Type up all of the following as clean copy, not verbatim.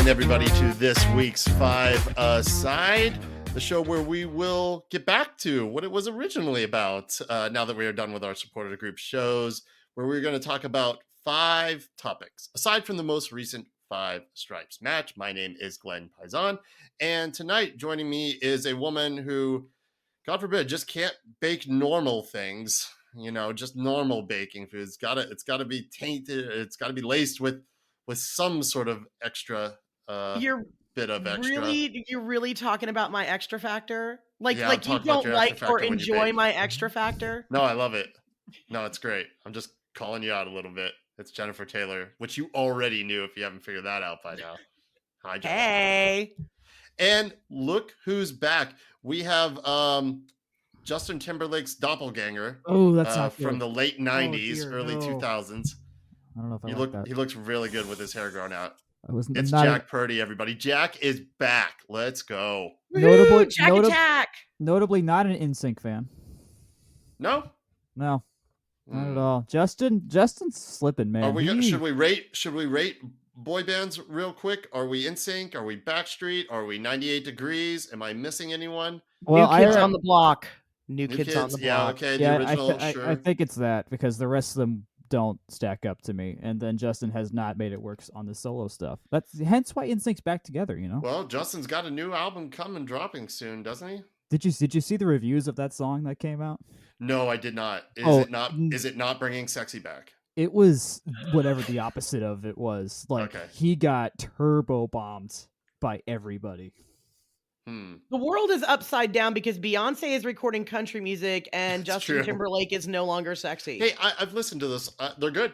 in, everybody, to this week's Five Aside, the show where we will get back to what it was originally about now that we are done with our supporter group shows, where we're going to talk about 5 topics, aside from the most recent 5 Stripes match. My name is Glenn Paisan, and tonight joining me is a woman who, God forbid, just can't bake normal things, just normal baking food. It's gotta be tainted, it's gotta be laced with some sort of extra bit of extra. You're really talking about my extra factor? Like you about don't your like extra or factor when you enjoy bake. my extra factor? No, I love it. No, it's great. I'm just calling you out a little bit. It's Jennifer Taylor, which you already knew if you haven't figured that out by now. Hi, Jennifer. Hey. And look who's back. We have Justin Timberlake's doppelganger. Oh, that's not from the late 90s, dear, early no. 2000s. I don't know if I like that. He looks really good with his hair grown out. It's Jack Purdy, everybody. Jack is back. Let's go. Notably, Jack. Notably not an NSYNC fan. No, not at all. Justin's slipping, man. Are we should we rate boy bands real quick? Are we NSYNC? Are we Backstreet? Are we 98 Degrees? Am I missing anyone? Well, New Kids on the Block. New Kids on the Block. Yeah, okay. The original, sure. I think it's that, because the rest of them don't stack up to me, and then Justin has not made it work on the solo stuff. That's hence why NSYNC's back together. Well, Justin's got a new album coming, dropping soon, doesn't he? Did you see the reviews of that song that came out? No, I did not. Is it not bringing sexy back? It was whatever the opposite of it was. Like, okay. He got turbo bombed by everybody. The world is upside down because Beyonce is recording country music and Justin Timberlake is no longer sexy. Hey, I've listened to this. They're good.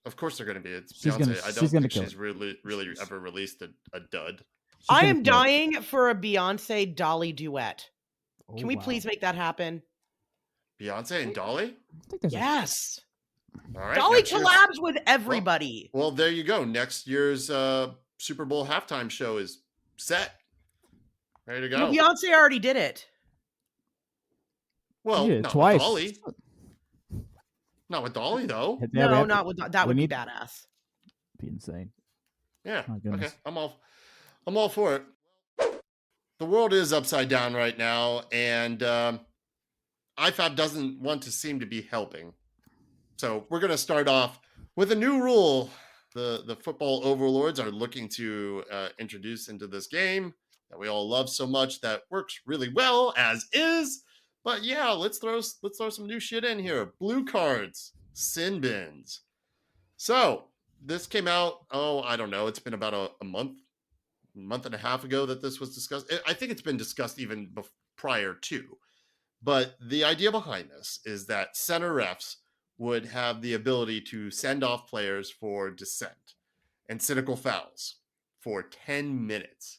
Of course they're going to be. It's Beyonce. I don't think she's really ever released a dud. I am dying for a Beyonce Dolly duet. Can we please make that happen? Beyonce and Dolly? Yes. All right, Dolly collabs with everybody. Well, there you go. Next year's Super Bowl halftime show is set. Ready to go. Well, Beyonce already did it. Well, not twice. With Dolly. Not with Dolly, though. No, not with that. Would be badass. Be insane. Yeah. Okay. I'm all for it. The world is upside down right now, and IFAB doesn't want to seem to be helping. So we're going to start off with a new rule. The football overlords are looking to introduce into this game that we all love so much, that works really well as is. But yeah, let's throw some new shit in here. Blue cards, sin bins. So this came out, I don't know. It's been about a month and a half ago that this was discussed. I think it's been discussed even prior to. But the idea behind this is that center refs would have the ability to send off players for dissent and cynical fouls for 10 minutes.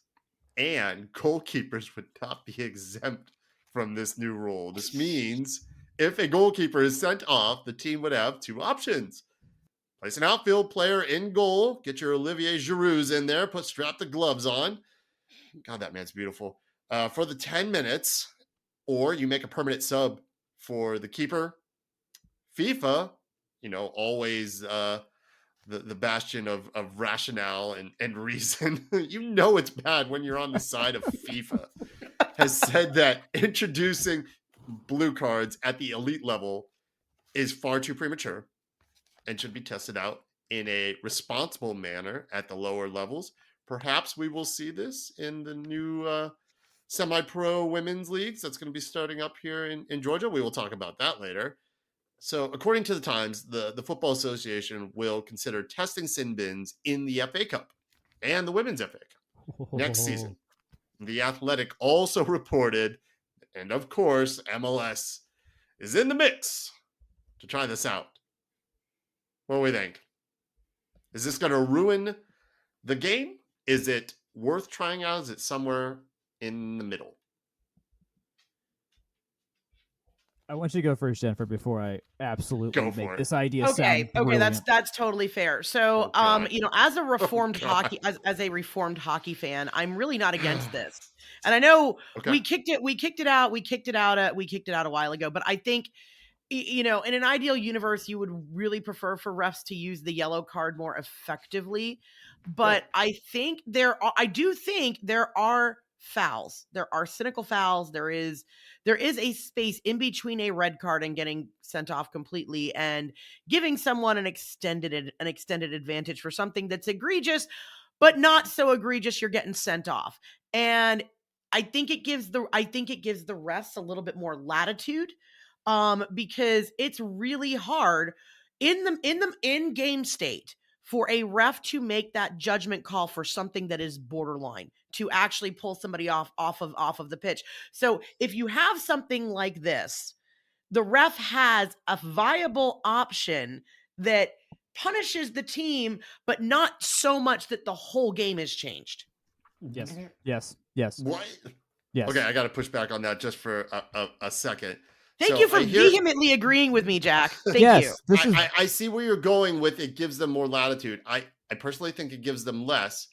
And goalkeepers would not be exempt from this new rule. This means if a goalkeeper is sent off, the team would have 2 options. Place an outfield player in goal. Get your Olivier Giroux in there. Strap the gloves on. God, that man's beautiful. For the 10 minutes. Or you make a permanent sub for the keeper. FIFA, always the bastion of rationale and reason. It's bad when you're on the side of FIFA. Has said that introducing blue cards at the elite level is far too premature and should be tested out in a responsible manner at the lower levels. Perhaps we will see this in the new semi-pro women's leagues that's going to be starting up here in Georgia. We will talk about that later. So according to the Times, the Football Association will consider testing sin bins in the FA Cup and the Women's FA Cup next season. The Athletic also reported, and of course, MLS is in the mix to try this out. What do we think? Is this going to ruin the game? Is it worth trying out? Is it somewhere in the middle? I want you to go first, Jennifer, before I absolutely make this idea sound brilliant. That's totally fair. So, as a reformed as a reformed hockey fan, I'm really not against this. And I know we kicked it out a while ago, but I think in an ideal universe, you would really prefer for refs to use the yellow card more effectively. But Right. I do think there are fouls. There are cynical fouls. There is a space in between a red card and getting sent off completely and giving someone an extended advantage for something that's egregious, but not so egregious you're getting sent off. And I think it gives the refs a little bit more latitude, because it's really hard in the in-game state for a ref to make that judgment call for something that is borderline, to actually pull somebody off of the pitch. So if you have something like this, the ref has a viable option that punishes the team, but not so much that the whole game is changed. Yes. What? Yes. Okay, I got to push back on that just for a second. Thank you for vehemently agreeing with me, Jack. Thank you. I see where you're going with it gives them more latitude. I personally think it gives them less,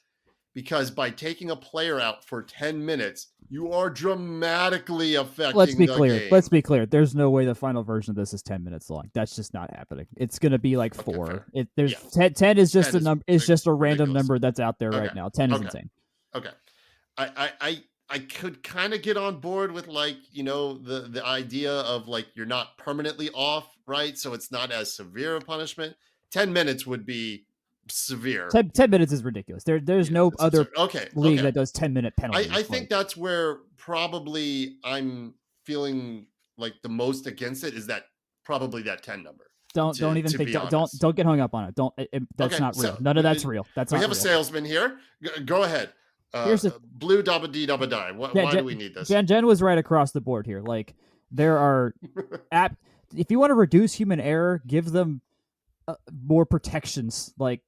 because by taking a player out for 10 minutes, you are dramatically affecting the game. Let's be clear. There's no way the final version of this is 10 minutes long. That's just not happening. It's going to be like 4. 10 is just 10 a number. It's just a random number that's out there right now. 10 is insane. Okay. I could kind of get on board with, like, the idea of, like, you're not permanently off, right? So it's not as severe a punishment. 10 minutes would be severe. 10 minutes is ridiculous. There's no other league that does 10-minute penalties. I think that's where probably I'm feeling like the most against it, is that probably that 10 number. Don't get hung up on it. That's not real. None of that's real. We have a salesman here. Go ahead. Blue dabba dee dabba die. Why do we need this? Jen was right across the board here. Like, there are if you want to reduce human error, give them more protections, like,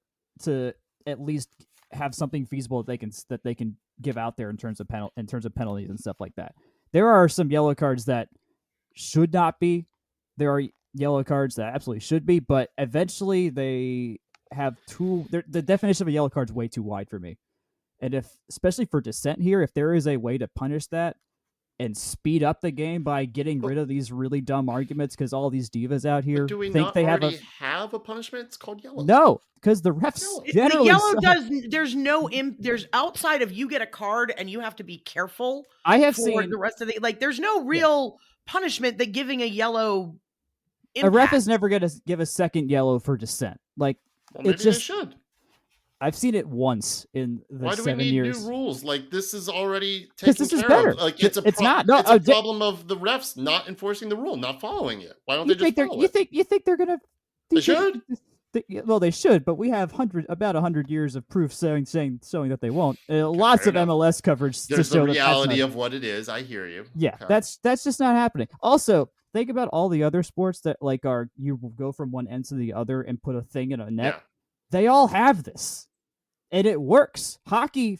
to at least have something feasible that they can give out there in terms of penalties and stuff like that. There are some yellow cards that should not be. There are yellow cards that absolutely should be, but eventually they have the definition of a yellow card is way too wide for me. And especially for dissent here, if there is a way to punish that and speed up the game by getting rid of these really dumb arguments, because all these divas out here think they have a punishment. It's called yellow. No, because the refs generally the yellow there's outside of, you get a card and you have to be careful. I have seen the rest of there's no real punishment that giving a yellow impact. A ref is never going to give a second yellow for dissent. Like, maybe they should. I've seen it once in the 7 years. Why do we need new rules? Like, this is already taken care of. Like, it's a problem of the refs not enforcing the rule, not following it. Why don't they just follow it? You think they're gonna? They should. Well, they should, but we have about 100 years of proof showing that they won't. Lots of MLS coverage. There's the reality of what it is. I hear you. Yeah, okay. That's just not happening. Also, think about all the other sports that you go from one end to the other and put a thing in a net. Yeah. They all have this, and it works.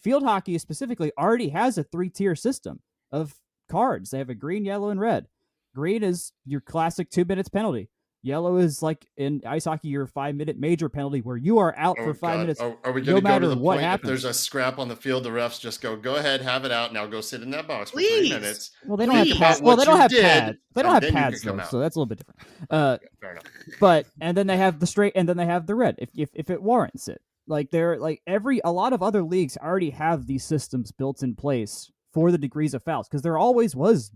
Field hockey specifically, already has a 3-tier system of cards. They have a green, yellow, and red. Green is your classic 2 minutes penalty. Yellow is, like in ice hockey, your 5-minute major penalty where you are out for 5 minutes. Are we going to go to the point if there's a scrap on the field, the refs just go ahead, have it out, now go sit in that box for 3 minutes. Well, they don't have pads. They don't have pads. They don't have pads though, so that's a little bit different. Fair enough. But and then they have the straight, and then they have the red if it warrants it. Like, a lot of other leagues already have these systems built in place for the degrees of fouls, because there always was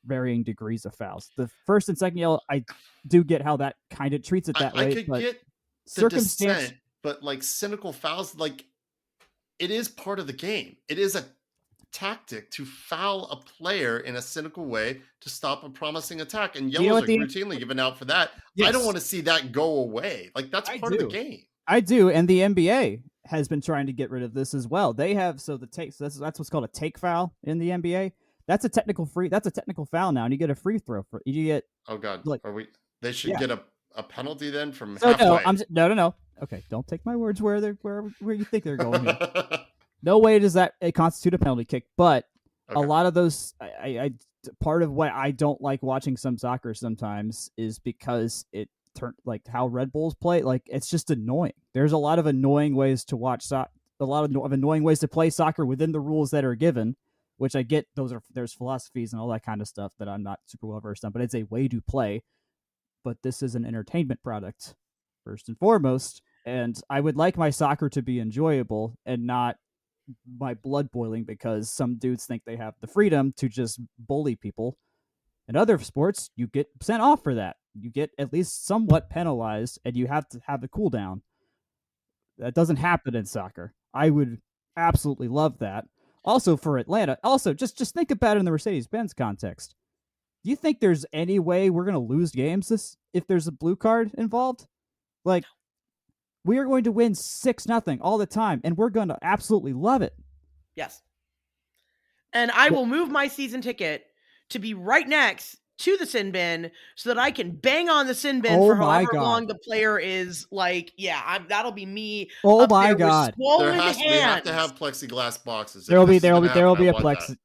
varying degrees of fouls. The first and second yellow, I do get how that kind of treats it that way. I could get the dissent, but like cynical fouls, like, it is part of the game. It is a tactic to foul a player in a cynical way to stop a promising attack, and yellows are routinely given out for that. Yes. I don't want to see that go away. Like, that's part of the game. I do, and the NBA has been trying to get rid of this as well. They have that's what's called a take foul in the NBA. That's a technical foul now, and you get a free throw for you get. Oh God, They should get a penalty then from halfway. No. Okay, don't take my words where you think they're going here. No way does that constitute a penalty kick, but a lot of those, part of what I don't like watching some soccer sometimes is because it like how Red Bulls play, like, it's just annoying. There's a lot of annoying ways to watch a lot of annoying ways to play soccer within the rules that are given, which I get. There's philosophies and all that kind of stuff that I'm not super well versed on, but it's a way to play. but this is an entertainment product first and foremost, and I would like my soccer to be enjoyable and not my blood boiling because some dudes think they have the freedom to just bully people. In other sports, you get sent off for that. You get at least somewhat penalized, and you have to have the cooldown. That doesn't happen in soccer. I would absolutely love that. Also for Atlanta, also just think about it in the Mercedes-Benz context. Do you think there's any way we're going to lose games if there's a blue card involved? Like, we are going to win 6-0 all the time, and we're going to absolutely love it. Yes. And I will move my season ticket to be right next to the sin bin so that I can bang on the sin bin for however long the player is like, that'll be me. Oh my God. We have to have plexiglass boxes. There will be a plexi.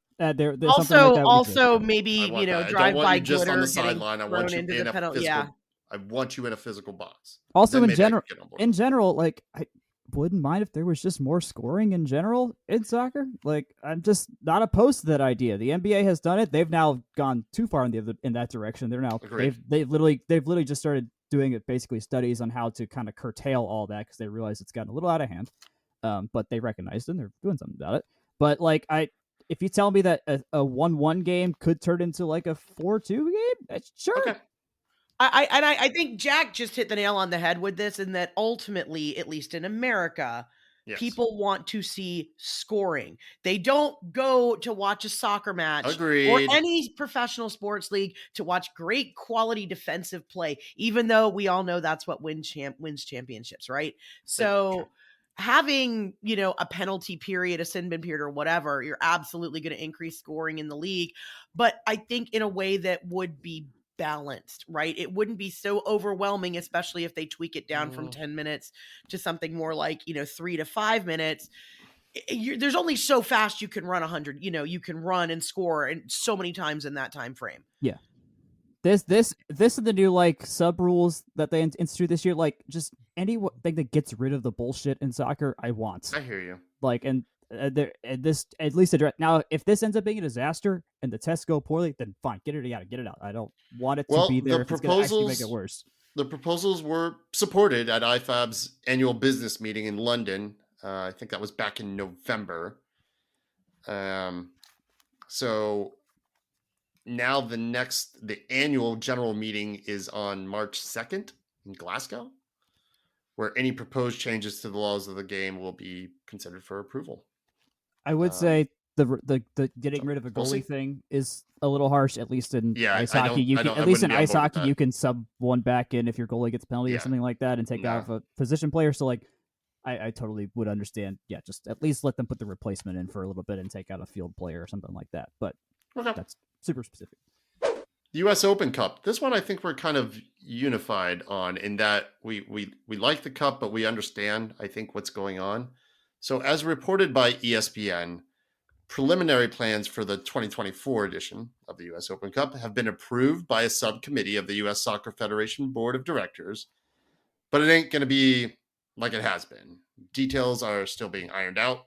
Also maybe, drive by just on the sideline. I want you in a physical. Yeah. I want you in a physical box. Also, in general, like, I wouldn't mind if there was just more scoring in general in soccer. Like, I'm just not opposed to that idea. The NBA has done it. They've now gone too far in that direction. They're now they've literally just started doing it, basically studies on how to kind of curtail all that because they realize it's gotten a little out of hand. But they recognized it and they're doing something about it. But like, if you tell me that a 1-1 game could turn into like a 4-2 game, sure. Okay. I think Jack just hit the nail on the head with this, in that ultimately, at least in America, people want to see scoring. They don't go to watch a soccer match or any professional sports league to watch great quality defensive play, even though we all know that's what wins championships, right? So having, a penalty period, a sin bin period, or whatever, you're absolutely going to increase scoring in the league. But I think in a way that would be balanced, right? It wouldn't be so overwhelming, especially if they tweak it down from 10 minutes to something more like, 3 to 5 minutes. There's only so fast you can run 100. You can run and score and so many times in that time frame. Yeah. This is the new like sub rules that they institute this year. Like, just anything that gets rid of the bullshit in soccer, I want. I hear you. Like, and this at least address. Now, if this ends up being a disaster and the tests go poorly, then fine, get it out. I don't want it to be there. It's going to actually make it worse. The proposals were supported at IFAB's annual business meeting in London. I think that was back in November. So now the annual general meeting is on March 2nd in Glasgow, where any proposed changes to the laws of the game will be considered for approval. I would say the getting rid of a goalie thing is a little harsh, at least in ice hockey. You can sub one back in if your goalie gets a penalty or something like that and take out a position player. So like, I totally would understand. Yeah, just at least let them put the replacement in for a little bit and take out a field player or something like that. But that's super specific. The U.S. Open Cup. This one I think we're kind of unified on, in that we like the cup, but we understand, I think, what's going on. So as reported by ESPN, preliminary plans for the 2024 edition of the U.S. Open Cup have been approved by a subcommittee of the U.S. Soccer Federation Board of Directors, but it ain't going to be like it has been. Details are still being ironed out,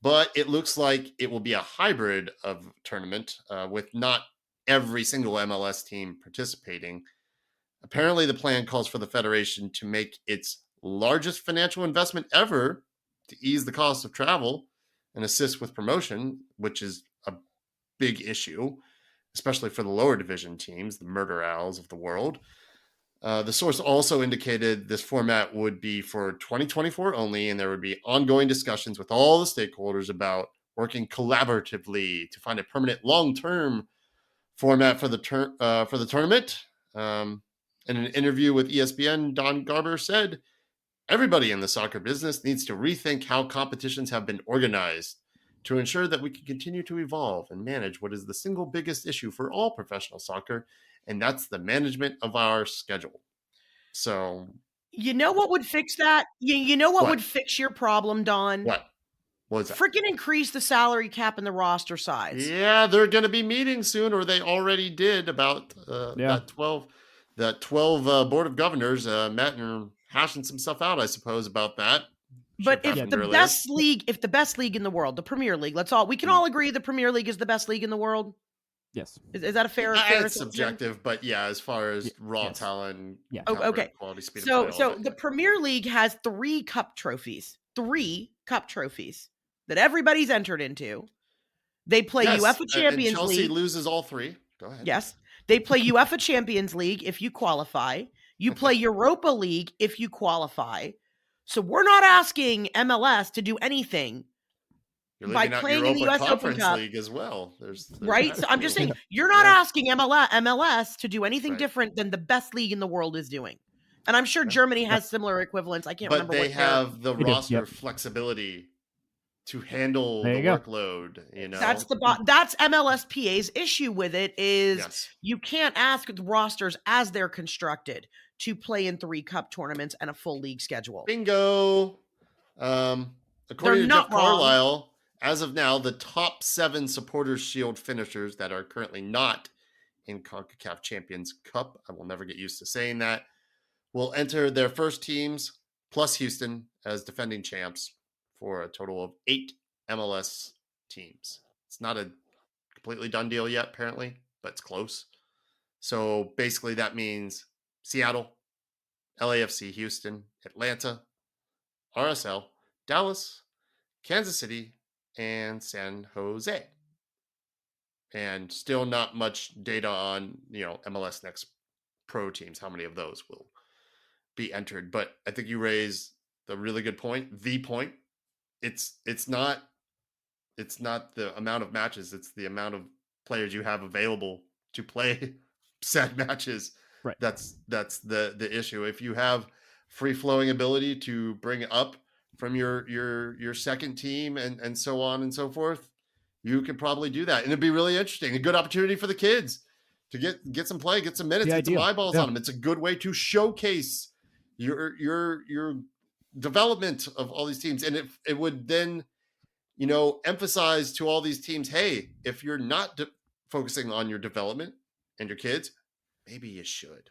but it looks like it will be a hybrid of tournament with not every single MLS team participating. Apparently, the plan calls for the Federation to make its largest financial investment ever to ease the cost of travel and assist with promotion, which is a big issue, especially for the lower division teams, the Murder Owls of the world. The source also indicated this format would be for 2024 only, and there would be ongoing discussions with all the stakeholders about working collaboratively to find a permanent long-term format for the tournament. In an interview with ESPN, Don Garber said, "Everybody in the soccer business needs to rethink how competitions have been organized to ensure that we can continue to evolve and manage what is the single biggest issue for all professional soccer, and that's the management of our schedule." So, you know what would fix that? You know what would fix your problem, Don? What was that? Freaking increase the salary cap and the roster size. Yeah, they're going to be meeting soon, or they already did, about that 12 board of governors met and hashing some stuff out, I suppose, about that. But if the best league in the world, the Premier League, we can all agree the Premier League is the best league in the world. Yes. Is that a fair It's assessment? subjective, but yeah, as far as raw Yes. talent, Yeah. Oh, caliber, okay. quality, speed of play, So all of it. the Premier League has 3 cup trophies. 3 cup trophies that everybody's entered into. They play Yes, UEFA and Champions Chelsea League. loses all 3. Go ahead. Yes. They play UEFA Champions League if you qualify. You play Europa League if you qualify. So we're not asking MLS to do anything You're by leaving out playing in the Europa US Open Conference Cup, League as well. There's right? that So I'm just too. saying you're not Yeah. asking MLS to do anything Right. different than the best league in the world is doing. And I'm sure Yeah. Germany has similar equivalents. I can't But remember they what their have the They do, roster yep. flexibility to handle There the you go. workload, you know? that's MLSPA's issue with it is Yes. you can't ask the rosters as they're constructed to play in 3 cup tournaments and a full league schedule. Bingo. According to not Jeff wrong. Carlisle, as of now, the top 7 Supporters Shield finishers that are currently not in CONCACAF Champions Cup, I will never get used to saying that, will enter their first teams plus Houston as defending champs for a total of 8 MLS teams. It's not a completely done deal yet, apparently, but it's close. So basically that means Seattle, LAFC, Houston, Atlanta, RSL, Dallas, Kansas City, and San Jose. And still not much data on, MLS Next Pro teams, how many of those will be entered. But I think you raise the really good point. The point. It's not the amount of matches, it's the amount of players you have available to play said matches. Right. That's the issue. If you have free flowing ability to bring up from your second team and so on and so forth, you can probably do that. And it'd be really interesting. A good opportunity for the kids to get some play, get some minutes, get some eyeballs on them. It's a good way to showcase your development of all these teams. And it would then, emphasize to all these teams, hey, if you're not focusing on your development and your kids, maybe you should.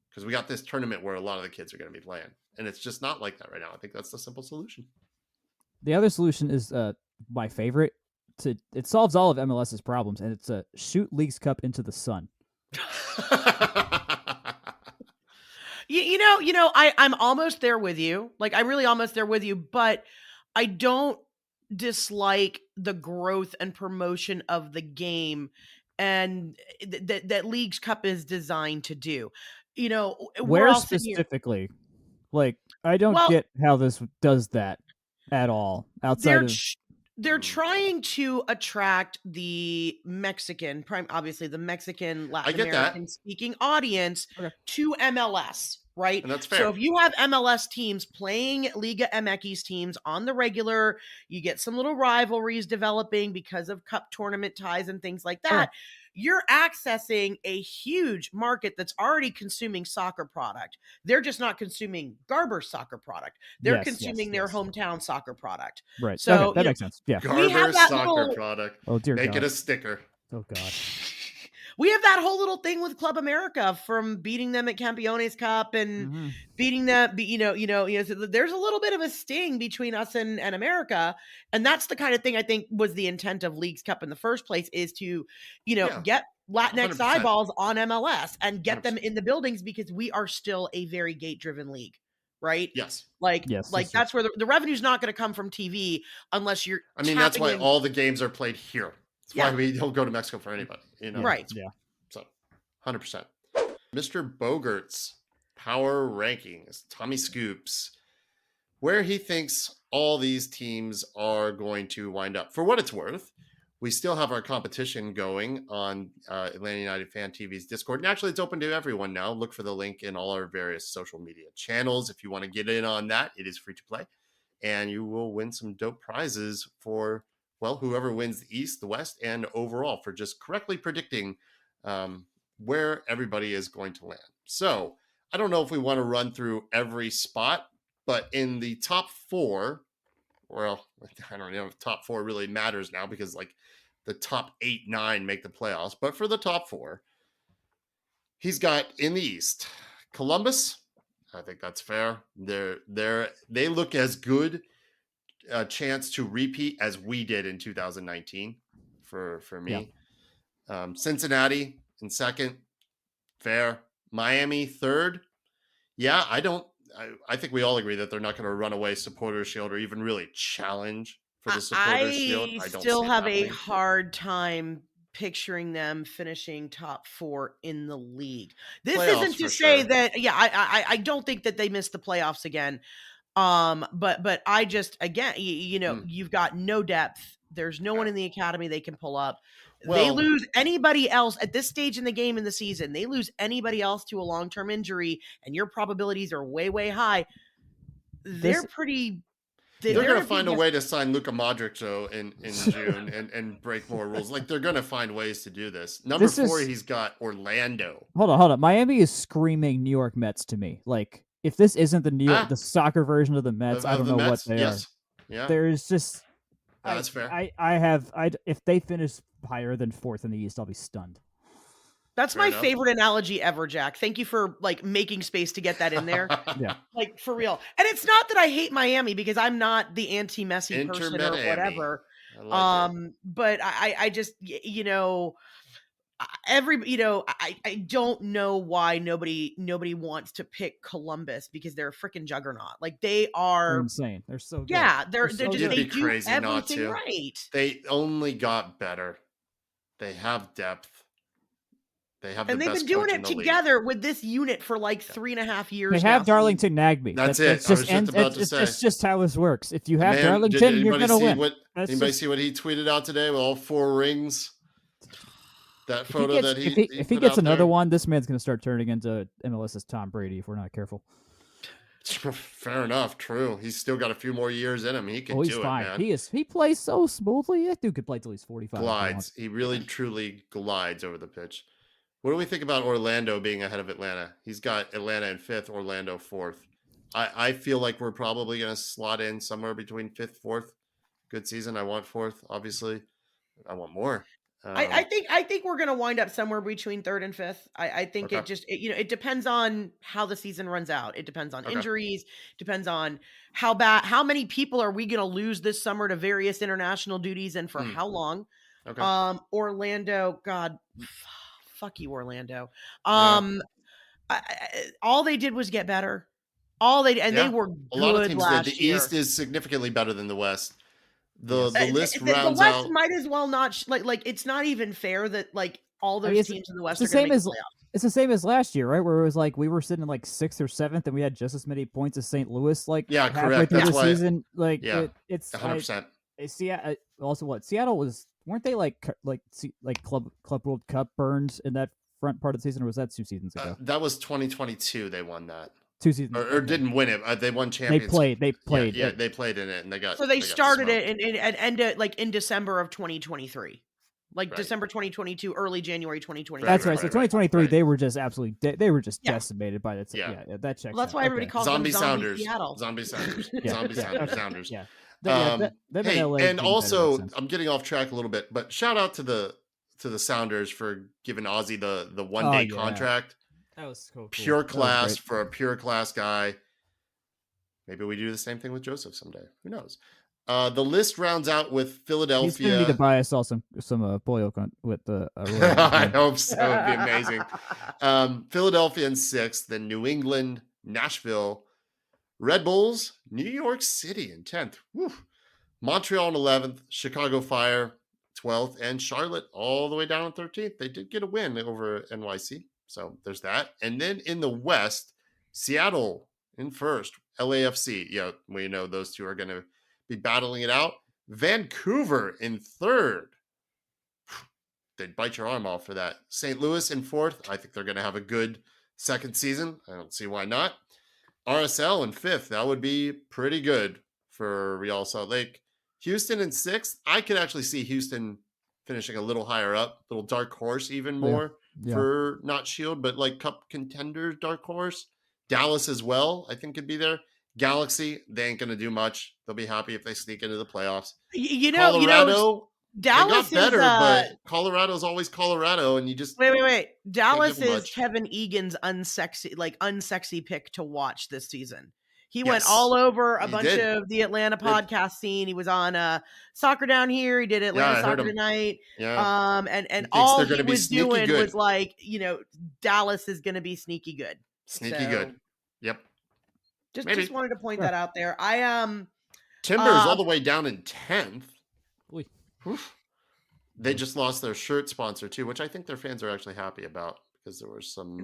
Because we got this tournament where a lot of the kids are going to be playing. And it's just not like that right now. I think that's the simple solution. The other solution is my favorite. It solves all of MLS's problems, and it's shoot Leagues Cup into the sun. I'm almost there with you. Like, I'm really almost there with you, but I don't dislike the growth and promotion of the game and that Leagues Cup is designed to do. Where specifically? Like, I don't get how this does that at all. Outside of they're trying to attract the Mexican, obviously the Mexican Latin American speaking audience to MLS, right? And that's fair. So if you have MLS teams playing Liga MX teams on the regular, you get some little rivalries developing because of cup tournament ties and things like that. You're accessing a huge market that's already consuming soccer product. They're just not consuming Garber's soccer product. They're consuming their hometown soccer product. Right. So that makes sense. Yeah. Garber's soccer product. Oh, dear Make God. it a sticker. Oh, God. We have that whole little thing with Club America from beating them at Campeones Cup and beating them, so there's a little bit of a sting between us and America. And that's the kind of thing I think was the intent of Leagues Cup in the first place, is to, get Latinx 100%. eyeballs on MLS and get 100%. them in the buildings, because we are still a very gate-driven league, right? Yes. That's where the revenue's not going to come from TV unless you're. I mean, that's why all the games are played here. That's why we don't go to Mexico for anybody, Right. Yeah. So, 100%. Mr. Bogert's power rankings, Tommy Scoops, where he thinks all these teams are going to wind up. For what it's worth, we still have our competition going on Atlanta United Fan TV's Discord. And actually, it's open to everyone now. Look for the link in all our various social media channels. If you want to get in on that, it is free to play. And you will win some dope prizes for, whoever wins the East, the West, and overall for just correctly predicting where everybody is going to land. So I don't know if we want to run through every spot, but in the top 4, I don't know if top 4 really matters now, because the top 8, 9 make the playoffs. But for the top 4, he's got in the East, Columbus. I think that's fair. They look as good a chance to repeat as we did in 2019 for me. Cincinnati in second, fair. Miami third. Yeah, I think we all agree that they're not going to run away Supporters Shield or even really challenge for the Supporters Shield. I I don't still see it have a happening. hard time picturing them finishing top 4 in the league. This Playoffs isn't to for say sure. that, I don't think that they missed the playoffs again. But I just, again, you've got no depth. There's no one in the academy they can pull up. They Well, lose anybody else at this stage in the game in the season. They lose anybody else to a long-term injury, and your probabilities are way, way high. They're pretty. they're going to find a way to sign Luka Modric though in June and break more rules. Like they're going to find ways to do this. Number 4, he's got Orlando. Hold on. Miami is screaming New York Mets to me. Like if this isn't the soccer version of the Mets, I don't know what they are. Yeah, there's just that's fair. If they finish higher than 4th in the East, I'll be stunned. That's my favorite analogy ever, Jack. Thank you for making space to get that in there. Yeah. Like for real. And it's not that I hate Miami because I'm not the anti-Messi person or whatever. But I just, I don't know why nobody wants to pick Columbus because they're a freaking juggernaut. Like they're insane. They're so good. Yeah, they're just so they do crazy everything right. They only got better. They have depth. And they've been doing it together with this unit for like 3.5 years. They have Darlington Nagbe. That's it. It's just how this works. If you have Darlington, you're going to win. Anybody see what he tweeted out today with all 4 rings? That photo if he gets another one, this man's going to start turning into MLS's Tom Brady if we're not careful. Fair enough. True. He's still got a few more years in him. He can do fine. it, man. He plays so smoothly. That dude could play till he's 45. Glides. He really, truly glides over the pitch. What do we think about Orlando being ahead of Atlanta? He's got Atlanta in 5th, Orlando 4th. I feel like we're probably going to slot in somewhere between 5th, 4th. Good season. I want 4th, obviously. I want more. I think we're going to wind up somewhere between 3rd and 5th. I think it depends on how the season runs out. It depends on injuries. Depends on how many people are we going to lose this summer to various international duties and for how long. Orlando, God. Fuck you, Orlando. All they did was get better. They were good a lot of teams last did. The year. East is significantly better than the West. The list rounds the West out. might as well not like it's not even fair that all those teams in the West are going to make the playoffs. It's the same as last year, right? Where it was like we were sitting in like 6th or 7th, and we had just as many points as St. Louis. Like halfway through the season, it's 100%. Seattle. Also, what Seattle weren't they like Club World Cup burned in that front part of the season, or was that 2 seasons ago? That was 2022. They won that 2 seasons, or didn't win it. They won champions. They played. Yeah, they played in it, and they got. So they started it and ended in December of 2023, December 2022, early January 2023. That's right. So 2023, they were just absolutely they were just decimated by that. Yeah, that checks. Well, that's why everybody calls them Sounders. Seattle. Zombie Sounders. Sounders. Yeah. And also, I'm getting off track a little bit, but shout out to the Sounders for giving Ozzy the 1-day contract. That was so cool. Pure class for a pure class guy. Maybe we do the same thing with Joseph someday. Who knows? The list rounds out with Philadelphia. He's going to need to buy us all some pollo with the. I hope so. It'd be amazing. Philadelphia in 6th, then New England, Nashville, Red Bulls, New York City in 10th. Woo. Montreal in 11th, Chicago Fire 12th, and Charlotte all the way down in 13th. They did get a win over NYC. So there's that. And then in the West, Seattle in 1st, LAFC. Yeah, we know those two are going to be battling it out. Vancouver in 3rd. They'd bite your arm off for that. St. Louis in 4th. I think they're going to have a good second season. I don't see why not. RSL in 5th. That would be pretty good for Real Salt Lake. Houston in 6th. I could actually see Houston finishing a little higher up, little dark horse even more for not Shield, but like Cup contenders, dark horse. Dallas as well, I think could be there. Galaxy, they ain't going to do much. They'll be happy if they sneak into the playoffs. Colorado, Dallas they got better, but Colorado's always Colorado, and you just wait. Dallas is Kevin Egan's unsexy pick to watch this season. He went Yes, all over a he bunch did. of the Atlanta Did. podcast scene. He was on Soccer Down Here. He did Atlanta I heard Soccer him. Tonight. Yeah. And He thinks all they're he gonna be was sneaky doing was good. like, Dallas is going to be sneaky good. Sneaky good. Yep. Just wanted to point Sure. that out there. Timbers all the way down in 10th. Oy. Oof. They just lost their shirt sponsor too, which I think their fans are actually happy about because there were some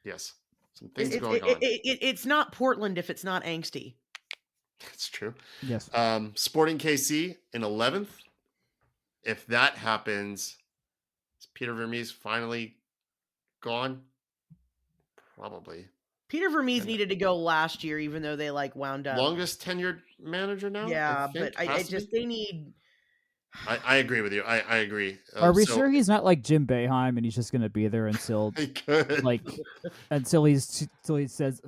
yes, some things going on. It's not Portland if it's not angsty. That's true. Yes. Sporting KC in 11th. If that happens, is Peter Vermees finally gone? Probably. Peter Vermees needed to go last year, even though they wound up. Longest tenured manager now? Yeah, but they need. I agree with you. I agree. Are we sure he's not like Jim Boeheim and he's just going to be there until until he says,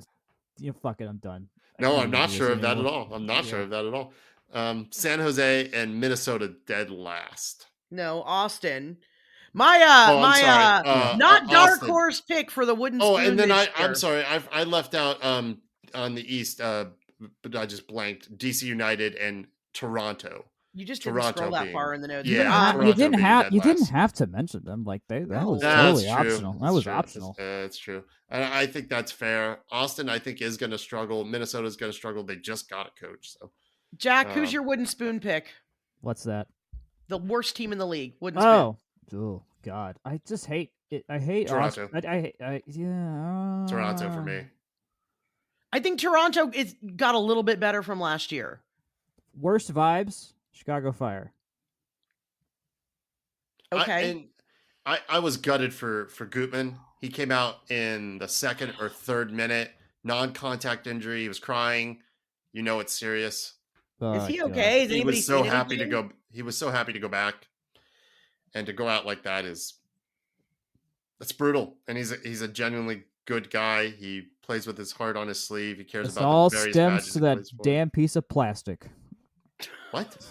fuck it, I'm done. No, I'm not sure of that at all. I'm not sure of that at all. San Jose and Minnesota dead last. No, Austin. Not dark horse pick for the wooden spoon. Oh, and then I'm sorry, I left out on the East, but I just blanked. DC United and Toronto. You just didn't scroll that far in the notes. Yeah, you didn't have to mention them. Like that was totally optional. That was optional. That's true. I think that's fair. Austin, I think, is going to struggle. Minnesota's going to struggle. They just got a coach. So, Jack, who's your wooden spoon pick? What's that? The worst team in the league. Wooden spoon. Oh God! I just hate it. I hate Toronto. Toronto for me. I think Toronto got a little bit better from last year. Worst vibes. Chicago Fire. Okay. I was gutted for Gutman. He came out in the 2nd or 3rd minute, non-contact injury. He was crying. It's serious. Is he okay? Is he was so happy anything? to go. He was so happy to go back, and to go out like that that's brutal. And he's a genuinely good guy. He plays with his heart on his sleeve. He cares about all the various stems to that damn piece of plastic. What?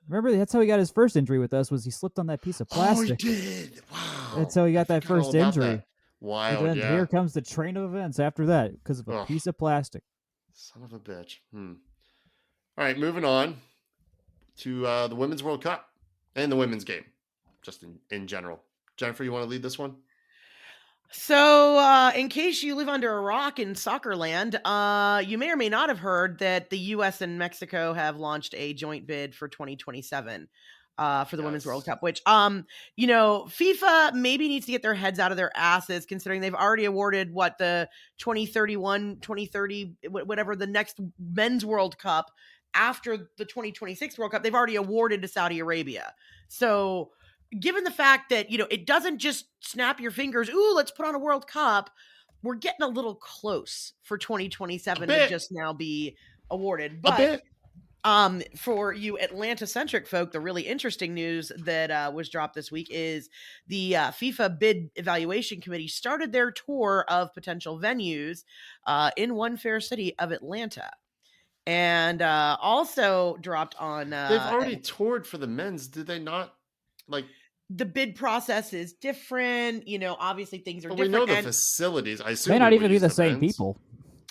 Remember, that's how he got his first injury with us. Was he slipped on that piece of plastic? Oh, he did. Wow. That's how he got that first injury. Wild. And then here comes the train of events after that because of a piece of plastic. Son of a bitch. All right, moving on to the Women's World Cup and the women's game, just in general. Jennifer, you want to lead this one? So, in case you live under a rock in soccer land, you may or may not have heard that the U.S. and Mexico have launched a joint bid for 2027 for the Women's World Cup, which, FIFA maybe needs to get their heads out of their asses, considering they've already awarded the 2031, 2030, whatever the next Men's World Cup after the 2026 World Cup, they've already awarded to Saudi Arabia. So, given the fact that, it doesn't just snap your fingers, ooh, let's put on a World Cup, we're getting a little close for 2027 to just now be awarded. But for you Atlanta-centric folk, the really interesting news that was dropped this week is the FIFA Bid Evaluation Committee started their tour of potential venues in one fair city of Atlanta. And also dropped on... They've already toured for the men's, did they not? The bid process is different. Obviously things are different. We know the facilities. I assume may not even be the same people.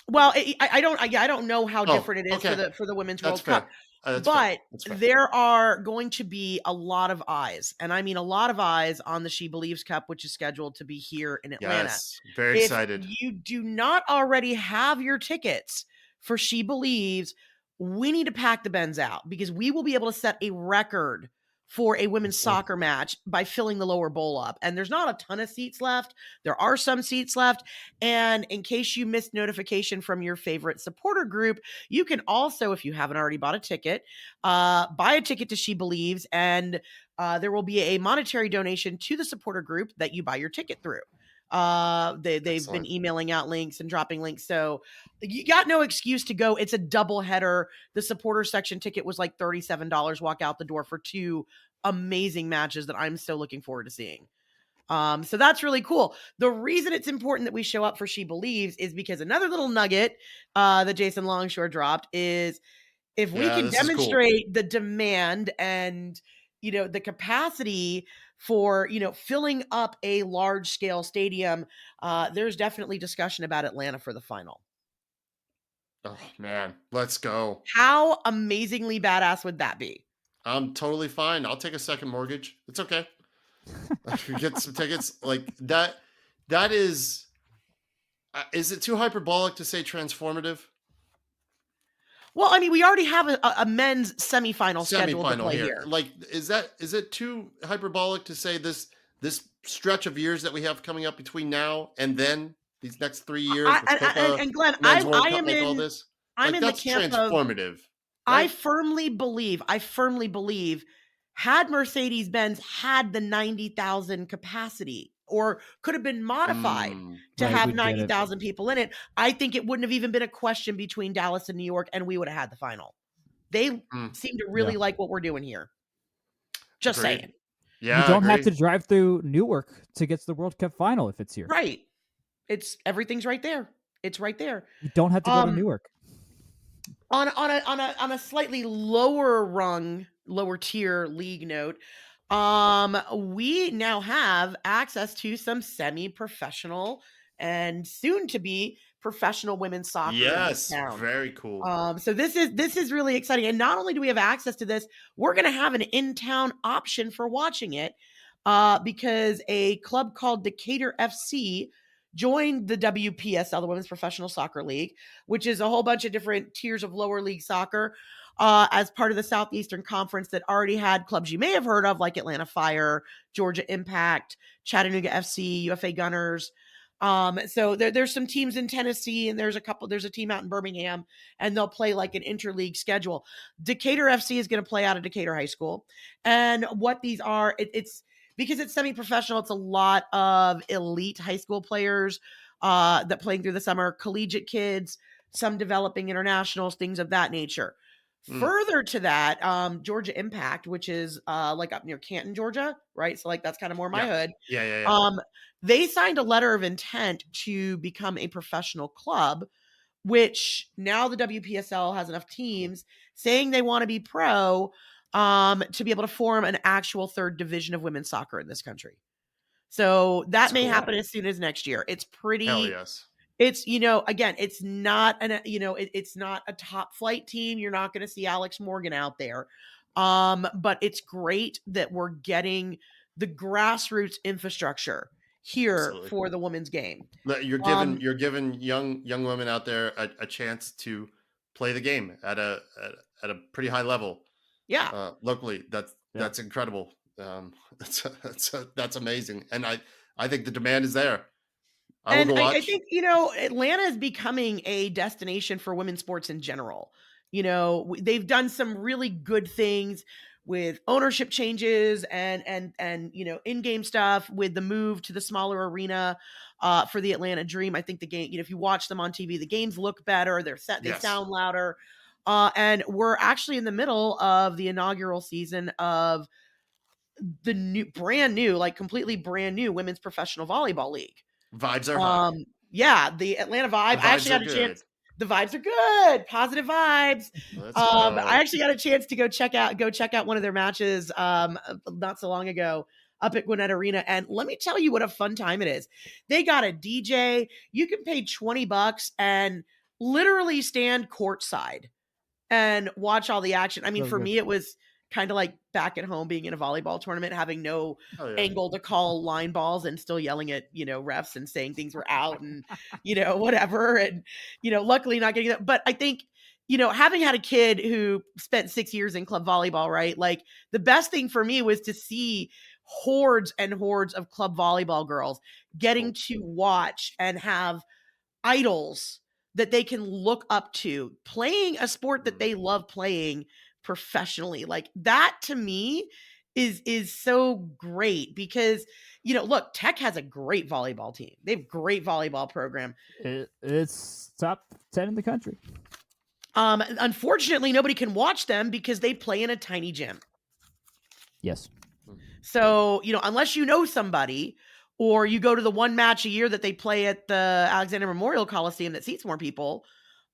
Well, I don't know how different it is for the Women's World Cup. But there are going to be a lot of eyes, and I mean a lot of eyes on the She Believes Cup, which is scheduled to be here in Atlanta. Yes, very excited. If you do not already have your tickets for She Believes, we need to pack the Benz out, because we will be able to set a record for a women's soccer match by filling the lower bowl up. And there's not a ton of seats left. There are some seats left. And in case you missed notification from your favorite supporter group, you can also, if you haven't already bought a ticket, buy a ticket to She Believes, and there will be a monetary donation to the supporter group that you buy your ticket through. They've been emailing out links and dropping links, so you got no excuse to go. It's a double header. The supporter section ticket was like $37. Walk out the door for 2 amazing matches that I'm still looking forward to seeing. So that's really cool. The reason it's important that we show up for She Believes is because another little nugget that Jason Longshore dropped is, if we can demonstrate the demand and the capacity for, filling up a large scale stadium, there's definitely discussion about Atlanta for the final. Oh man, let's go. How amazingly badass would that be? I'm totally fine. I'll take a second mortgage. It's okay. Get some tickets like that. That is it too hyperbolic to say transformative? Well, I mean, we already have a men's semifinal scheduled to Semi-final play here. here. Like, is it too hyperbolic to say this stretch of years that we have coming up between now and then these next 3 years with FIFA, And Glenn, Men's World Cup, like all this? I'm Like in the that's camp of transformative, I right? firmly believe had Mercedes-Benz had the 90,000 capacity or could have been modified Mm, to Right, have we'd get it. 90,000 people in it, I think it wouldn't have even been a question between Dallas and New York, and we would have had the final. They mm, seem to Yeah. really like what we're doing here. Just agreed. saying. You Yeah, don't have agreed. to drive through Newark to get to the World Cup final if it's here. Right. Everything's right there. It's right there. You don't have to go to Um, Newark. on a slightly lower tier league note, we now have access to some semi-professional and soon to be professional women's soccer in this Yes, town. very cool. So this is really exciting. And not only do we have access to this, we're going to have an in-town option for watching it, because a club called Decatur FC joined the WPSL, the Women's Professional Soccer League, which is a whole bunch of different tiers of lower league soccer, as part of the Southeastern Conference that already had clubs you may have heard of, like Atlanta Fire, Georgia Impact, Chattanooga FC, UFA Gunners. So there's some teams in Tennessee, and there's a team out in Birmingham, and they'll play like an interleague schedule. Decatur FC is going to play out of Decatur High School. And what these are, it's because it's semi-professional, it's a lot of elite high school players that playing through the summer, collegiate kids, some developing internationals, things of that nature. Mm. Further to that, Georgia Impact, which is like up near Canton, Georgia, right? So like that's kind of more my Yeah. hood. Yeah. They signed a letter of intent to become a professional club, which now the WPSL has enough teams saying they want to be pro, to be able to form an actual third division of women's soccer in this country. So that That's may cool. happen as soon as next year. It's pretty. Hell yes. It's, again, it's not it's not a top flight team. You're not going to see Alex Morgan out there. But it's great that we're getting the grassroots infrastructure here Absolutely. for the women's game. You're giving young women out there a chance to play the game at a pretty high level. Yeah. Locally. That's incredible. That's amazing. And I think the demand is there. I will go watch. I think, Atlanta is becoming a destination for women's sports in general. They've done some really good things with ownership changes and in-game stuff with the move to the smaller arena for the Atlanta Dream. I think the game, if you watch them on TV, the games look better. They Yes. sound louder. And we're actually in the middle of the inaugural season of the completely brand new women's professional volleyball league. Vibes are high. Yeah, the Atlanta Vibe. I actually got a chance. The vibes are good. Positive vibes. I actually got a chance to go check out one of their matches not so long ago up at Gwinnett Arena, and let me tell you what a fun time it is. They got a DJ. You can pay $20 and literally stand courtside and watch all the action. I mean, for me, it was kind of like back at home being in a volleyball tournament, having no angle to call line balls and still yelling at, refs and saying things were out and, whatever. And, luckily not getting that. But I think, having had a kid who spent 6 years in club volleyball, right? Like the best thing for me was to see hordes and hordes of club volleyball girls getting to watch and have idols that they can look up to playing a sport that they love playing professionally. Like that to me is so great because, look, Tech has a great volleyball team. They have a great volleyball program. It's top 10 in the country. Unfortunately, nobody can watch them because they play in a tiny gym. Yes. So, unless you know somebody or you go to the one match a year that they play at the Alexander Memorial Coliseum that seats more people,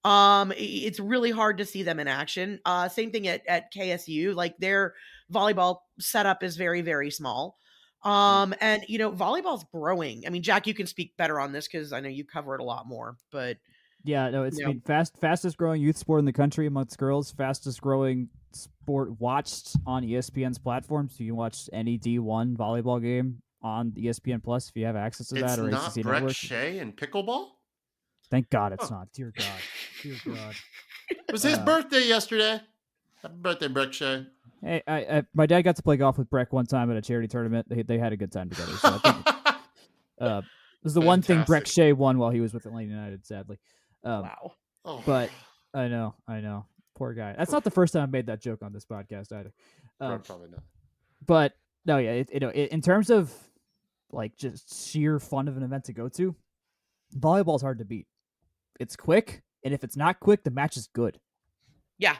it's really hard to see them in action. Same thing at KSU, like their volleyball setup is very, very small. And volleyball's growing. I mean, Jack, you can speak better on this because I know you cover it a lot more, but Yeah, no, it's Yeah. been fastest growing youth sport in the country amongst girls, fastest growing sport watched on ESPN's platform. So you can watch any D1 volleyball game on ESPN Plus if you have access to It's that or not ACC Breck Network. Shea and pickleball? Thank God it's Oh. not. Dear God. Dear God. It was his birthday yesterday. Happy birthday, Breck Shea. Hey, my dad got to play golf with Breck one time at a charity tournament. They had a good time together. So I think it was the one thing Breck Fantastic. Shea won while he was with Atlanta United, sadly. Wow. Oh. But I know. Poor guy. That's not the first time I made that joke on this podcast either. Probably not. But no, yeah, in terms of like just sheer fun of an event to go to, volleyball's hard to beat. It's quick, and if it's not quick, the match is good. Yeah.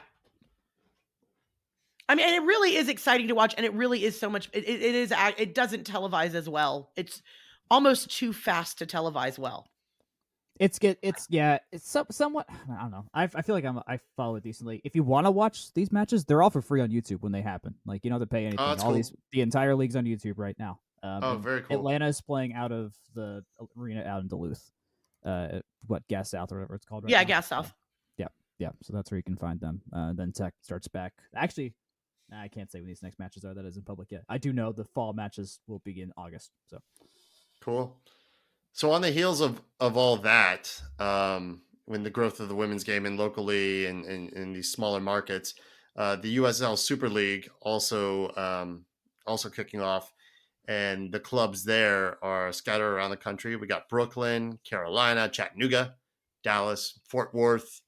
I mean, and it really is exciting to watch, and it really is so much. It doesn't televise as well. It's almost too fast to televise well. It's somewhat. I don't know. I feel like I follow it decently. If you want to watch these matches, they're all for free on YouTube when they happen. Like you don't have to pay anything. that's cool. The entire league's on YouTube right now. Very cool. Atlanta is playing out of the arena out in Duluth. Gas South or whatever it's called. Right Yeah, now. Gas South. Yeah. So that's where you can find them. Then Tech starts back. Actually, I can't say when these next matches are. That isn't public yet. I do know the fall matches will begin August. So cool. So on the heels of all that, when the growth of the women's game and locally and in these smaller markets, the USL Super League also kicking off, and the clubs there are scattered around the country. We got Brooklyn, Carolina, Chattanooga, Dallas, Fort Worth,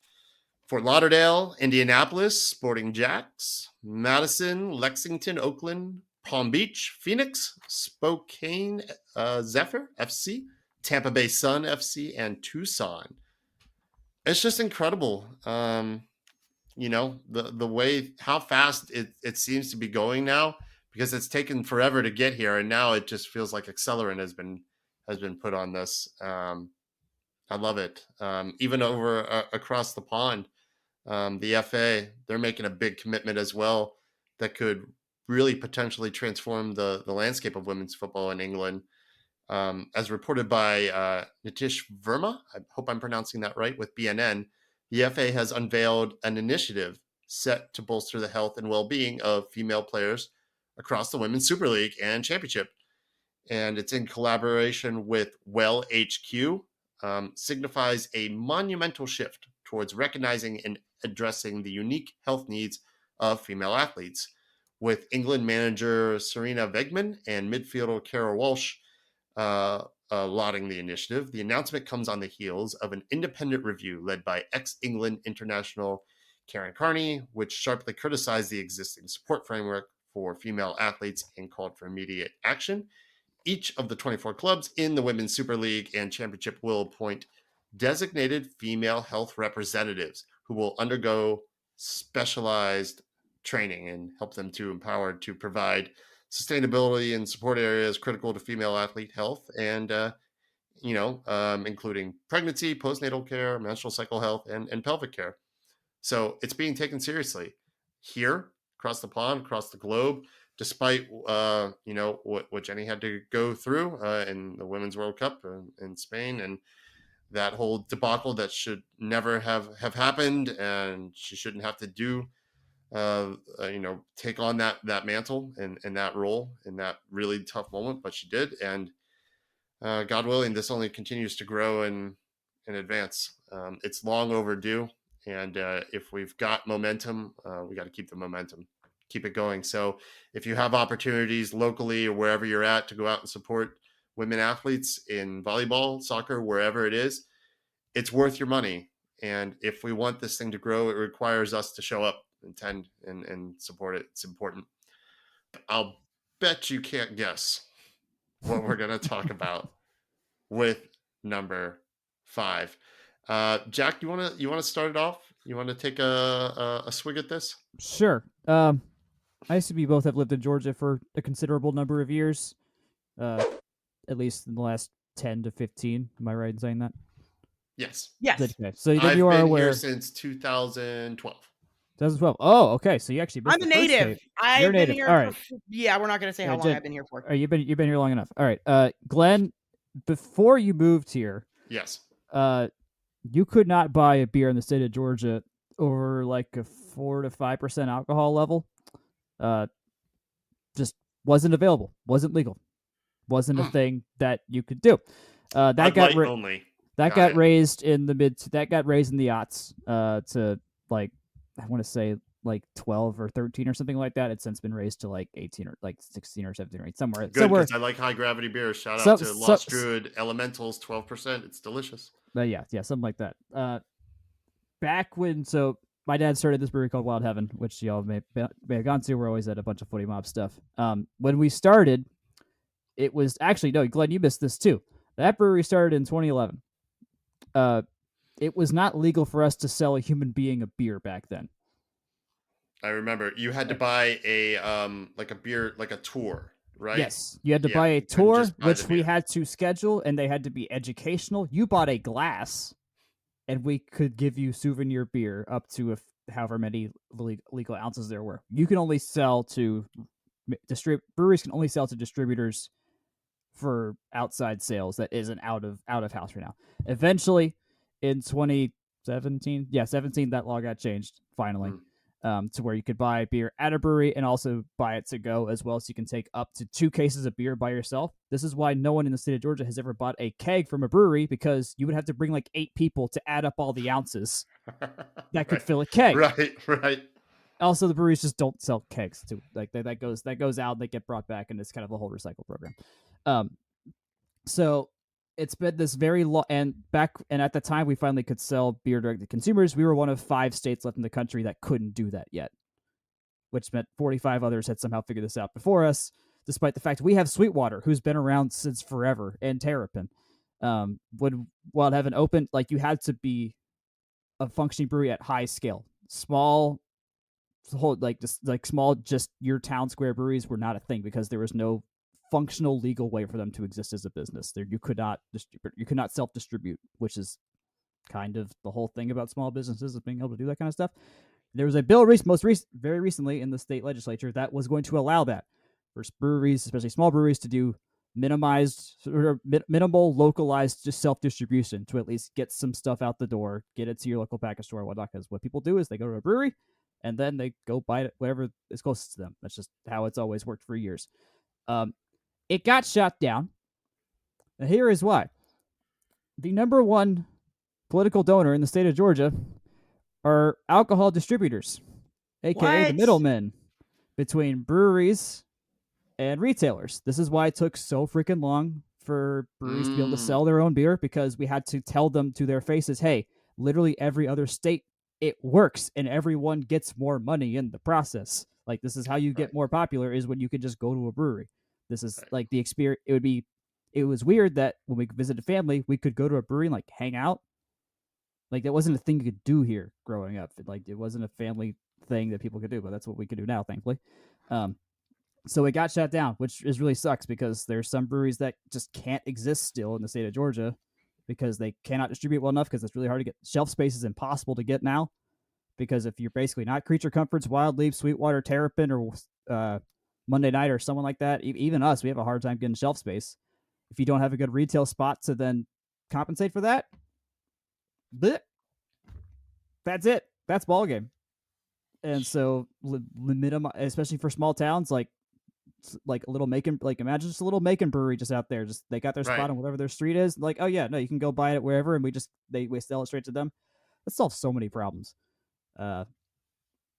Fort Lauderdale, Indianapolis, Sporting Jacks, Madison, Lexington, Oakland, Palm Beach, Phoenix, Spokane, Zephyr FC, Tampa Bay Sun FC, and Tucson. It's just incredible. The way how fast it seems to be going now, because it's taken forever to get here, and now it just feels like accelerant has been put on this. I love it. Even over across the pond, the FA, they're making a big commitment as well that could really potentially transform the landscape of women's football in England. As reported by Nitish Verma, I hope I'm pronouncing that right, with BNN, the FA has unveiled an initiative set to bolster the health and well-being of female players across the Women's Super League and Championship. And it's in collaboration with Well HQ, signifies a monumental shift towards recognizing and addressing the unique health needs of female athletes. With England manager Serena Vegman and midfielder Kara Walsh lauding the initiative, the announcement comes on the heels of an independent review led by ex-England international Karen Carney, which sharply criticized the existing support framework for female athletes and called for immediate action. Each of the 24 clubs in the Women's Super League and Championship will appoint designated female health representatives who will undergo specialized training and help them to empower to provide sustainability and support areas critical to female athlete health and, including pregnancy, postnatal care, menstrual cycle health, and pelvic care. So it's being taken seriously here, across the pond, across the globe, despite, what Jenny had to go through in the Women's World Cup in Spain, and that whole debacle that should never have happened, and she shouldn't have to do take on that mantle and that role in that really tough moment, but she did. And God willing, this only continues to grow and advance. It's long overdue. And if we've got momentum, we got to keep the momentum, keep it going. So if you have opportunities locally or wherever you're at to go out and support women athletes in volleyball, soccer, wherever it is, it's worth your money. And if we want this thing to grow, it requires us to show up, attend, and support it. It's important. I'll bet you can't guess what we're going to talk about with number 5. Jack, you want to start it off? You want to take a swig at this? Sure. I assume we both have lived in Georgia for a considerable number of years, at least in the last 10 to 15. Am I right in saying that? Yes. Okay. So then I've you are been aware here since 2012. 2012. Oh, okay. So you actually I'm a native. I've been here. All right. Yeah, we're not going to say how long I've been here for. You've been here long enough. All right. Glenn, before you moved here, yes, you could not buy a beer in the state of Georgia over like a 4 to 5% alcohol level. Just wasn't available, wasn't legal, wasn't a thing that you could do. That Bud got Light only. that Got got it. raised in the that got raised in the aughts to like I want to say like 12 or 13 or something like that. It's since been raised to like 18 or like 16 or 17 or 8 somewhere. Good, because I like high gravity beers. Shout out to So Lost Druid Elementals, 12%. It's delicious. yeah, something like that. Back when my dad started this brewery called Wild Heaven, which y'all may have gone to. We're always at a bunch of footy mob stuff. When we started, it was actually no, Glenn, you missed this too. That brewery started in 2011. It was not legal for us to sell a human being a beer back then. I remember you had to buy a like a beer, like a tour, right? Yes, you had to buy a you couldn't tour, just buy which the we beer. had to schedule, and they had to be educational. You bought a glass, and we could give you souvenir beer up to however many legal ounces there were. You can only sell to breweries can only sell to distributors for outside sales. That isn't out of house right now. Eventually, in 2017, 17, that law got changed finally. To where you could buy beer at a brewery and also buy it to go as well. So you can take up to 2 cases of beer by yourself. This is why no one in the state of Georgia has ever bought a keg from a brewery, because you would have to bring like 8 people to add up all the ounces that could fill a keg. Right. Also, the breweries just don't sell kegs too. Like that goes out, they get brought back, and it's kind of a whole recycle program. So it's been this very long, and at the time we finally could sell beer direct to consumers. We were one of 5 states left in the country that couldn't do that yet, which meant 45 others had somehow figured this out before us, despite the fact we have Sweetwater, who's been around since forever, and Terrapin. When Wild Heaven opened, like, you had to be a functioning brewery at high scale. Small, just your town square breweries were not a thing because there was no functional legal way for them to exist as a business. There, you could not self distribute, which is kind of the whole thing about small businesses, is being able to do that kind of stuff. There was a bill very recently in the state legislature that was going to allow that for breweries, especially small breweries, to do minimal localized just self-distribution to at least get some stuff out the door, get it to your local package store and whatnot. Because what people do is they go to a brewery and then they go buy it whatever is closest to them. That's just how it's always worked for years. It got shut down. And here is why. The number one political donor in the state of Georgia are alcohol distributors, aka the middlemen between breweries and retailers. This is why it took so freaking long for breweries to be able to sell their own beer, because we had to tell them to their faces, hey, literally every other state, it works, and everyone gets more money in the process. Like, this is how you get more popular, is when you can just go to a brewery. This is like the experience. It was weird that when we visited family, we could go to a brewery and like hang out. Like, that wasn't a thing you could do here growing up. It wasn't a family thing that people could do, but that's what we could do now, thankfully. So it got shut down, which is really sucks, because there's some breweries that just can't exist still in the state of Georgia because they cannot distribute well enough, because it's really hard to get. Shelf space is impossible to get now, because if you're basically not Creature Comforts, Wild Leaf, Sweetwater, Terrapin, or Monday Night or someone like that, even us, we have a hard time getting shelf space. If you don't have a good retail spot to then compensate for that, that's it. That's ballgame. And so, especially for small towns, like a little Macon, like imagine just a little Macon brewery just out there. Just they got their spot on whatever their street is. Like, oh yeah, no, you can go buy it wherever, and we sell it straight to them. That solves so many problems. It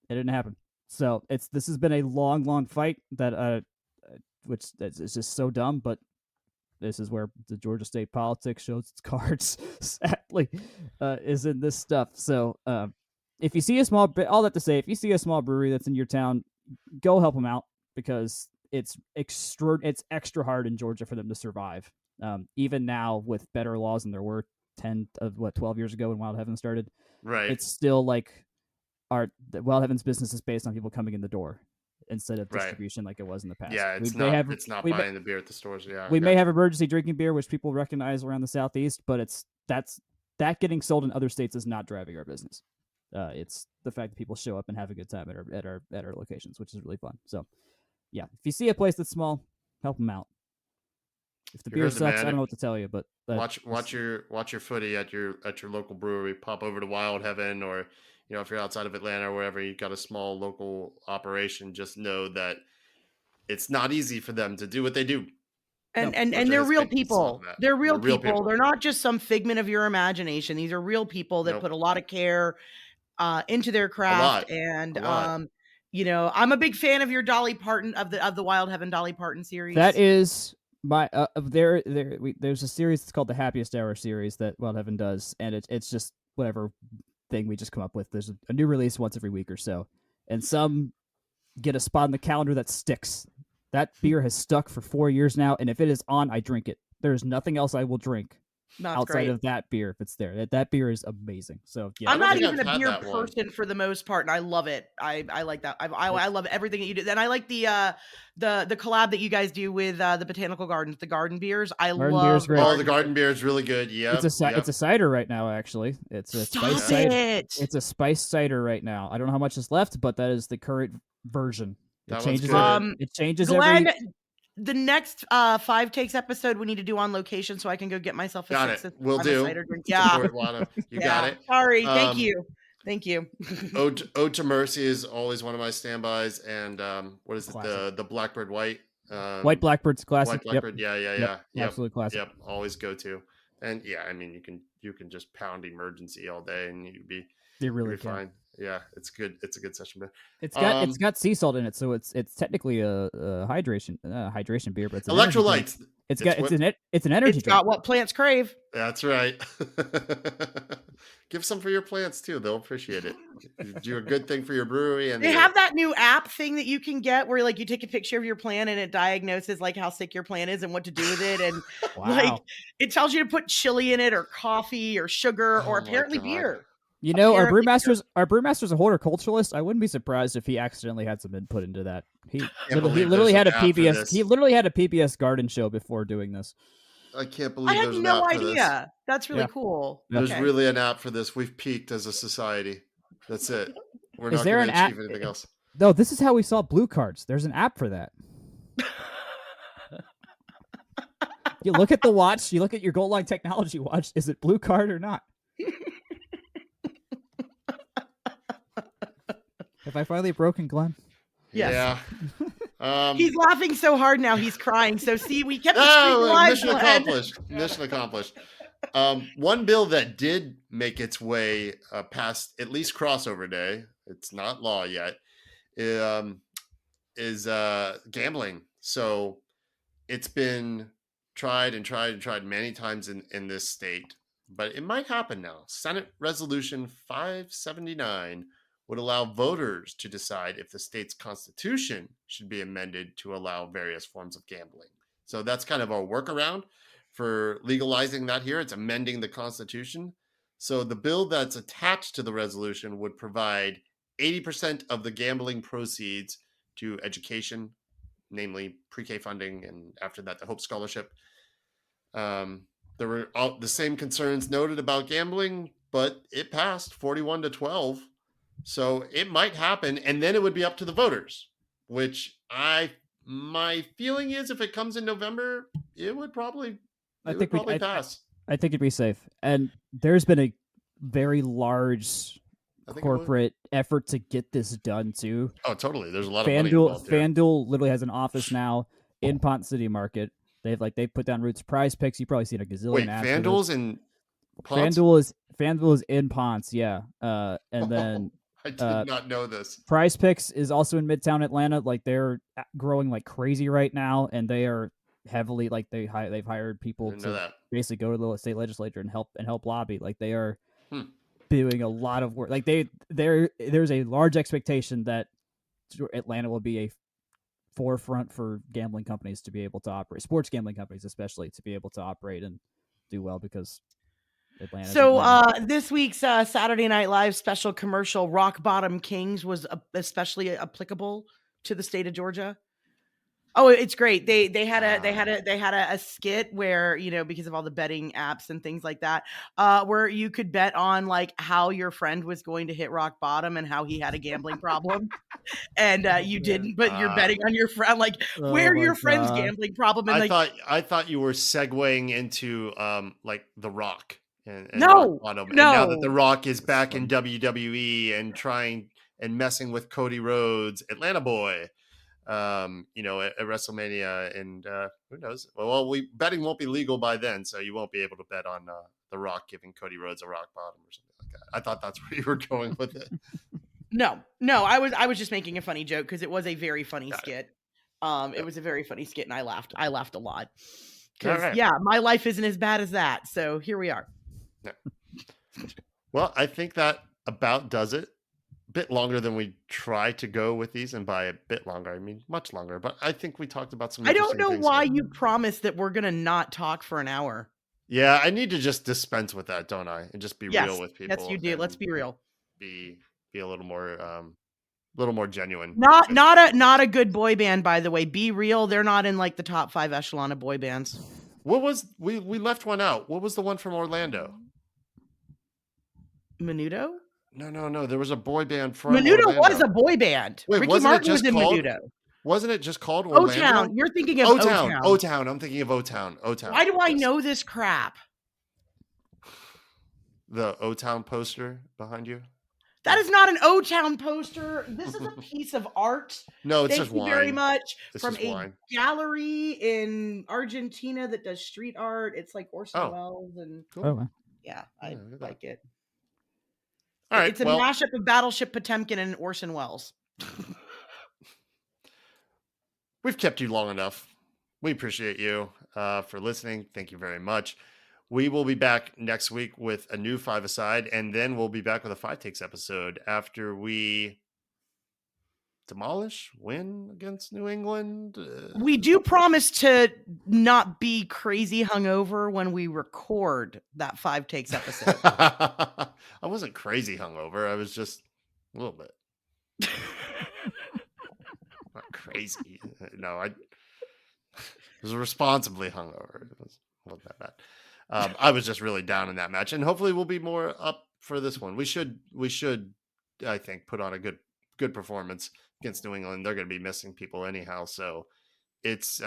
didn't happen. So this has been a long fight that which is just so dumb, but this is where the Georgia state politics shows its cards. Sadly, is in this stuff. So if you see all that to say, if you see a small brewery that's in your town, go help them out, because it's extra hard in Georgia for them to survive. Even now, with better laws than there were 12 years ago when Wild Heaven started. Right. It's still like Wild Heaven's business is based on people coming in the door instead of distribution like it was in the past. Yeah, it's not buying the beer at the stores. Yeah, we may have emergency drinking beer, which people recognize around the Southeast, but that getting sold in other states is not driving our business. It's the fact that people show up and have a good time at our locations, which is really fun. So, yeah, if you see a place that's small, help them out. If the beer sucks, I don't know what to tell you. But watch your footy at your local brewery. Pop over to Wild Heaven, or if you're outside of Atlanta or wherever you've got a small local operation, just know that it's not easy for them to do what they do. And they're real people. They're real people. They're not just some figment of your imagination. These are real people that put a lot of care into their craft. And I'm a big fan of your Dolly Parton of the Wild Heaven Dolly Parton series. That is my there's a series that's called the Happiest Hour series that Wild Heaven does, and it's just whatever thing we just come up with. There's a new release once every week or so, and some get a spot on the calendar that sticks. That beer has stuck for 4 years now, and if it is on, I drink it. There's nothing else I will drink outside of that beer if it's there. That beer is amazing. So yeah, I'm not even a beer person for the most part, and I love it. I like that. I love everything that you do. And I like the collab that you guys do with the Botanical Gardens, the garden beers. The garden beer is really good. Yeah, it's a cider right now. Actually, it's a spice cider. It's a spice cider right now. I don't know how much is left, but that is the current version. It changes. It changes Glenn, the next 5 Takes episode we need to do on location, so I can go get myself a got it. We'll do. Cider drink. Yeah, you got it. Sorry, thank you. Ode to Mercy is always one of my standbys, and what is it? The Blackbird White. White Blackbird's classic. White Blackbird. Yep. Absolute classic. Yep, always go to. And yeah, I mean you can just pound Emergency all day, and you'd be fine. Yeah, it's good. It's a good session beer. It's got sea salt in it, so it's technically a hydration beer, but it's electrolytes. It's an energy drink. It's got what plants crave. That's right. Give some for your plants too; they'll appreciate it. Do a good thing for your brewery, and they have that new app thing that you can get where you take a picture of your plant and it diagnoses how sick your plant is and what to do with it, and wow. It tells you to put chili in it or coffee or sugar or apparently beer. Our brewmaster's a horticulturalist. I wouldn't be surprised if he accidentally had some input into that. He literally had a PBS. He literally had a PBS garden show before doing this. I can't believe I had no idea. That's really cool. There's really an app for this. We've peaked as a society. That's it. We're not going to achieve anything else. No, this is how we saw blue cards. There's an app for that. You look at the watch. You look at your Gold Line Technology watch. Is it blue card or not? Have I finally broken Glenn? Yes. Yeah. He's laughing so hard now he's crying. So see, we kept the streak alive. Mission accomplished. One bill that did make its way past at least crossover day, it's not law yet, is gambling. So it's been tried many times in this state, but it might happen now. Senate Resolution 579 would allow voters to decide if the state's constitution should be amended to allow various forms of gambling. So that's kind of our workaround for legalizing that here. It's amending the constitution. So the bill that's attached to the resolution would provide 80% of the gambling proceeds to education, namely pre-K funding, and after that, the Hope Scholarship. There were the same concerns noted about gambling, but it passed 41-12. So it might happen, and then it would be up to the voters, which my feeling is if it comes in November, it would probably pass. I think it'd be safe. And there's been a very large corporate effort to get this done too. Oh, totally. There's a lot of money involved here. FanDuel literally has an office now in Ponce City Market. They put down Roots Prize Picks. You've probably seen a gazillion ads. FanDuel's in Ponce? FanDuel is in Ponce, yeah. And then I did not know this. Prize Picks is also in Midtown Atlanta. They're growing like crazy right now, and they are heavily they've hired people to basically go to the state legislature and help lobby. They are doing a lot of work. There's a large expectation that Atlanta will be a forefront for gambling companies to be able to operate, sports gambling companies especially, to be able to operate and do well because Atlanta. So this week's Saturday Night Live special commercial, Rock Bottom Kings, was especially applicable to the state of Georgia. Oh, it's great. They had a skit where, because of all the betting apps and things like that, where you could bet on like how your friend was going to hit rock bottom and how he had a gambling problem. And you didn't, but you're betting on your friend, like where your friend's gambling problem. And I thought you were segueing into like The Rock and no, Rock Bottom. no. And now that The Rock is back in WWE and trying and messing with Cody Rhodes, Atlanta Boy, at WrestleMania, and who knows? Well, betting won't be legal by then, so you won't be able to bet on The Rock giving Cody Rhodes a rock bottom or something like that. I thought that's where you were going with it. No, I was just making a funny joke because it was a very funny skit. It was a very funny skit, and I laughed a lot because my life isn't as bad as that. So here we are. Yeah. Well, I think that about does it. A bit longer than we try to go with these, and by a bit longer, I mean much longer. But I think we talked about some. I don't know why you promised that we're gonna not talk for an hour. Yeah, I need to just dispense with that, don't I? And just be real with people. Yes, you do. Let's be real. Be a little more genuine. Not a good boy band, by the way. Be Real. They're not in like the top 5 echelon of boy bands. What was we left one out? What was the one from Orlando? Menudo? No. There was a boy band from Menudo. Orlando. Was a boy band. Wait, Ricky Martin was in Menudo. Wasn't it just called Orlando? O-Town. You're thinking of O-Town. O-Town. I'm thinking of O-Town. O-Town. Why do I know this crap? The O-Town poster behind you? That is not an O-Town poster. This is a piece of art. No, it's Thank just you wine. very much. It's from a wine. gallery in Argentina that does street art. It's like Orson Welles and cool. Yeah, I like it. All right, it's a mashup of Battleship Potemkin and Orson Welles. We've kept you long enough. We appreciate you for listening. Thank you very much. We will be back next week with a new 5 Aside, and then we'll be back with a 5 Takes episode after we win against New England. We do promise to not be crazy hungover when we record that 5 Takes episode. I wasn't crazy hungover. I was just a little bit. Not crazy. No, I was responsibly hungover. It wasn't that bad. I was just really down in that match, and hopefully we'll be more up for this one. We should, I think, put on a good performance against New England. They're going to be missing people anyhow, so it's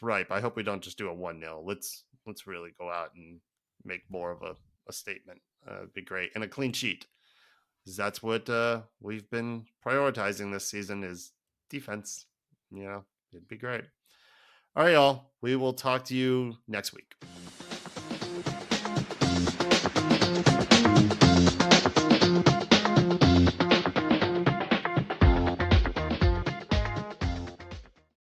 ripe. I hope we don't just do a 1-0. Let's really go out and make more of a statement. It'd be great, and a clean sheet. Because that's what we've been prioritizing this season is defense. It'd be great. All right, y'all. We will talk to you next week.